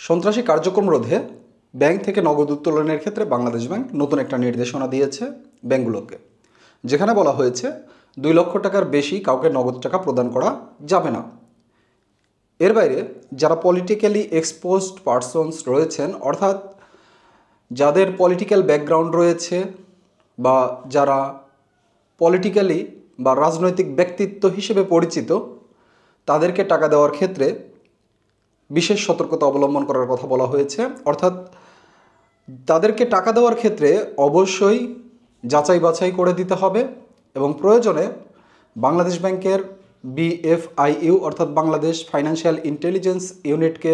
সন্ত্রাসী কার্যক্রম রোধে ব্যাংক থেকে নগদ উত্তোলনের ক্ষেত্রে বাংলাদেশ ব্যাংক নতুন একটা নির্দেশনা দিয়েছে ব্যাংকগুলোকে, যেখানে বলা হয়েছে 2 লক্ষ টাকার বেশি কাউকে নগদ টাকা প্রদান করা যাবে না। এর বাইরে যারা পলিটিক্যালি এক্সপোজড পারসনস রয়েছেন, অর্থাৎ যাদের পলিটিক্যাল ব্যাকগ্রাউন্ড রয়েছে বা যারা পলিটিক্যালি বা রাজনৈতিক ব্যক্তিত্ব হিসেবে পরিচিত, তাদেরকে টাকা দেওয়ার ক্ষেত্রে বিশেষ সতর্কতা অবলম্বন করার কথা বলা হয়েছে। অর্থাৎ তাদেরকে টাকা দেওয়ার ক্ষেত্রে অবশ্যই যাচাই বাছাই করে দিতে হবে এবং প্রয়োজনে বাংলাদেশ ব্যাংকের BFIU অর্থাৎ বাংলাদেশ ফাইন্যান্সিয়াল ইন্টেলিজেন্স ইউনিটকে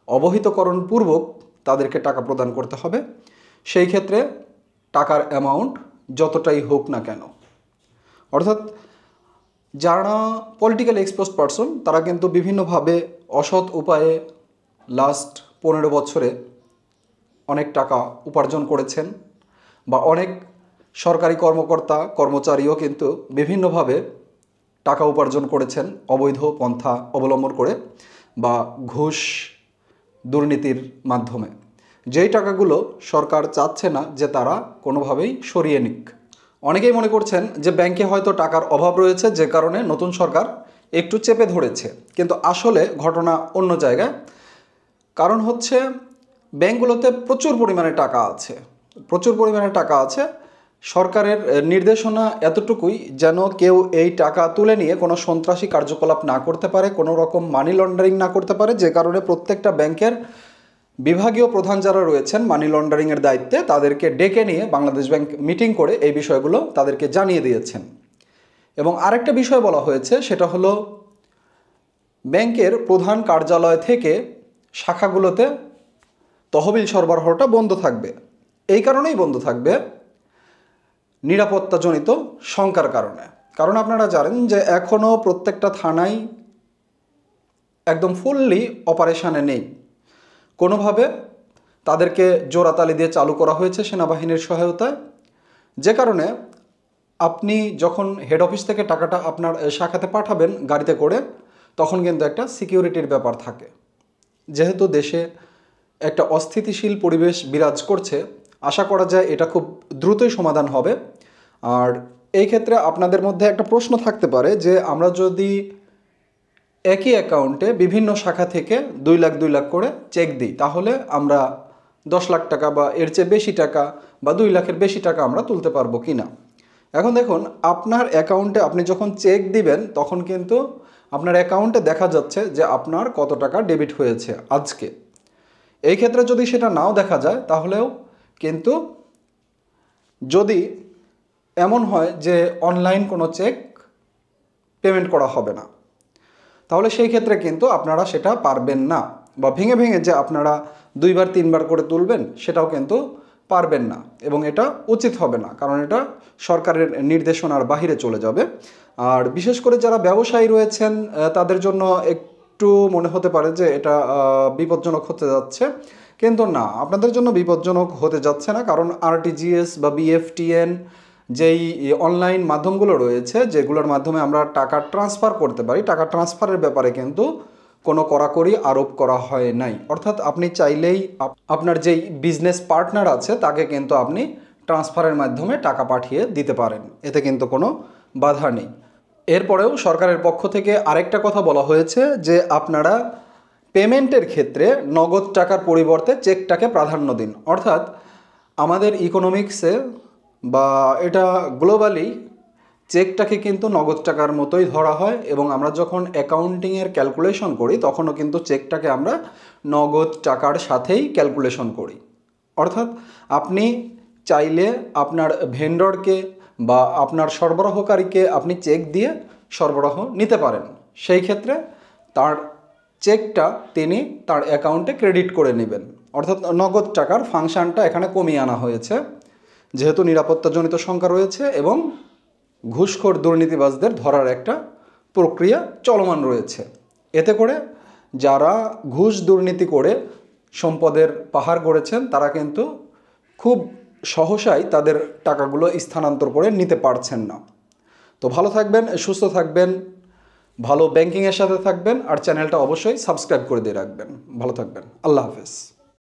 অবহিতকরণপূর্বক তাদেরকে টাকা প্রদান করতে হবে। সেই ক্ষেত্রে টাকার অ্যামাউন্ট যতটাই হোক না কেন, অর্থাৎ যারা পলিটিক্যাল এক্সপোজড পারসন তারা কিন্তু বিভিন্নভাবে অসৎ উপায়ে লাস্ট 15 বছরে অনেক টাকা উপার্জন করেছেন, বা অনেক সরকারি কর্মকর্তা কর্মচারীও কিন্তু বিভিন্নভাবে টাকা উপার্জন করেছেন অবৈধ পন্থা অবলম্বন করে বা ঘুষ দুর্নীতির মাধ্যমে, যেই টাকাগুলো সরকার চাচ্ছে না যে তারা কোনোভাবেই সরিয়ে নিক। অনেকেই মনে করছেন যে ব্যাংকে হয়তো টাকার অভাব রয়েছে, যে কারণে নতুন সরকার একটু চেপে ধরেছে, কিন্তু আসলে ঘটনা অন্য জায়গায়। কারণ হচ্ছে ব্যাংকগুলোতে প্রচুর পরিমাণে টাকা আছে। সরকারের নির্দেশনা এতটুকুই যেন কেউ এই টাকা তুলে নিয়ে কোনো সন্ত্রাসী কার্যকলাপ না করতে পারে, কোনো রকম মানি লন্ডারিং না করতে পারে, যে কারণে প্রত্যেকটা ব্যাংকের বিভাগীয় প্রধান যারা রয়েছেন মানি লন্ডারিংয়ের দায়িত্বে, তাদেরকে ডেকে নিয়ে বাংলাদেশ ব্যাংক মিটিং করে এই বিষয়গুলো তাদেরকে জানিয়ে দিয়েছেন। এবং আরেকটা বিষয় বলা হয়েছে, সেটা হলো ব্যাংকের প্রধান কার্যালয় থেকে শাখাগুলোতে তহবিল সরবরাহটা বন্ধ থাকবে। এই কারণেই বন্ধ থাকবে নিরাপত্তাজনিত শঙ্কার কারণে। কারণ আপনারা জানেন যে এখনও প্রত্যেকটা থানাই একদম ফুললি অপারেশানে নেই, কোনোভাবে তাদেরকে জোড়াতালি দিয়ে চালু করা হয়েছে সেনাবাহিনীর সহায়তায়, যে কারণে আপনি যখন হেড অফিস থেকে টাকাটা আপনার শাখাতে পাঠাবেন গাড়িতে করে, তখন কিন্তু একটা সিকিউরিটির ব্যাপার থাকে। যেহেতু দেশে একটা অস্থিতিশীল পরিবেশ বিরাজ করছে, আশা করা যায় এটা খুব দ্রুতই সমাধান হবে। আর এই ক্ষেত্রে আপনাদের মধ্যে একটা প্রশ্ন থাকতে পারে যে আমরা যদি একই অ্যাকাউন্টে বিভিন্ন শাখা থেকে 2 লাখ 2 লাখ করে চেক দিই, তাহলে আমরা 10 লাখ টাকা বা এর চেয়ে বেশি টাকা বা 2 লাখের বেশি টাকা আমরা তুলতে পারবো কি না। এখন দেখুন, আপনার অ্যাকাউন্টে আপনি যখন চেক দিবেন তখন কিন্তু আপনার অ্যাকাউন্টে দেখা যাচ্ছে যে আপনার কত টাকা ডেবিট হয়েছে আজকে। এই ক্ষেত্রে যদি সেটা নাও দেখা যায়, তাহলেও কিন্তু যদি এমন হয় যে অনলাইন কোনো চেক পেমেন্ট করা হবে না, তাহলে সেই ক্ষেত্রে কিন্তু আপনারা সেটা পারবেন না, বা ভেঙে ভেঙে যে আপনারা 2 বার 3 বার করে তুলবেন সেটাও কিন্তু পারবেন না, এবং এটা উচিত হবে না, কারণ এটা সরকারের নির্দেশনার বাহিরে চলে যাবে। আর বিশেষ করে যারা ব্যবসায়ী রয়েছেন তাদের জন্য একটু মনে হতে পারে যে এটা বিপজ্জনক হতে যাচ্ছে, কিন্তু না, আপনাদের জন্য বিপজ্জনক হতে যাচ্ছে না। কারণ RTGS বা BFTN যেই অনলাইন মাধ্যমগুলো রয়েছে, যেগুলোর মাধ্যমে আমরা টাকা ট্রান্সফার করতে পারি, টাকা ট্রান্সফারের ব্যাপারে কিন্তু কোনো কড়াকড়ি আরোপ করা হয় নাই। অর্থাৎ আপনি চাইলেই আপনার যেই বিজনেস পার্টনার আছে তাকে কিন্তু আপনি ট্রান্সফারের মাধ্যমে টাকা পাঠিয়ে দিতে পারেন, এতে কিন্তু কোনো বাধা নেই। এরপরেও সরকারের পক্ষ থেকে আরেকটা কথা বলা হয়েছে যে আপনারা পেমেন্টের ক্ষেত্রে নগদ টাকার পরিবর্তে চেকটাকে প্রাধান্য দিন। অর্থাৎ আমাদের ইকোনমিক্সে বা এটা গ্লোবালি চেকটাকে কিন্তু নগদ টাকার মতোই ধরা হয়, এবং আমরা যখন অ্যাকাউন্টিংয়ের ক্যালকুলেশন করি তখনও কিন্তু চেকটাকে আমরা নগদ টাকার সাথেই ক্যালকুলেশন করি। অর্থাৎ আপনি চাইলে আপনার ভেন্ডরকে বা আপনার সরবরাহকারীকে আপনি চেক দিয়ে সরবরাহ নিতে পারেন, সেই ক্ষেত্রে তার চেকটা তিনি তার অ্যাকাউন্টে ক্রেডিট করে নেবেন। অর্থাৎ নগদ টাকার ফাংশনটা এখানে কমিয়ে আনা হয়েছে, যেহেতু নিরাপত্তাজনিত শঙ্কা রয়েছে এবং ঘুষখোর দুর্নীতিবাজদের ধরার একটা প্রক্রিয়া চলমান রয়েছে। এতে করে যারা ঘুষ দুর্নীতি করে সম্পদের পাহাড় গড়েছেন তারা কিন্তু খুব সহসাই তাদের টাকাগুলো স্থানান্তর করে নিতে পারছেন না। তো ভালো থাকবেন, সুস্থ থাকবেন, ভালো ব্যাংকিংয়ের সাথে থাকবেন আর চ্যানেলটা অবশ্যই সাবস্ক্রাইব করে দিয়ে রাখবেন। ভালো থাকবেন। আল্লাহ হাফেজ।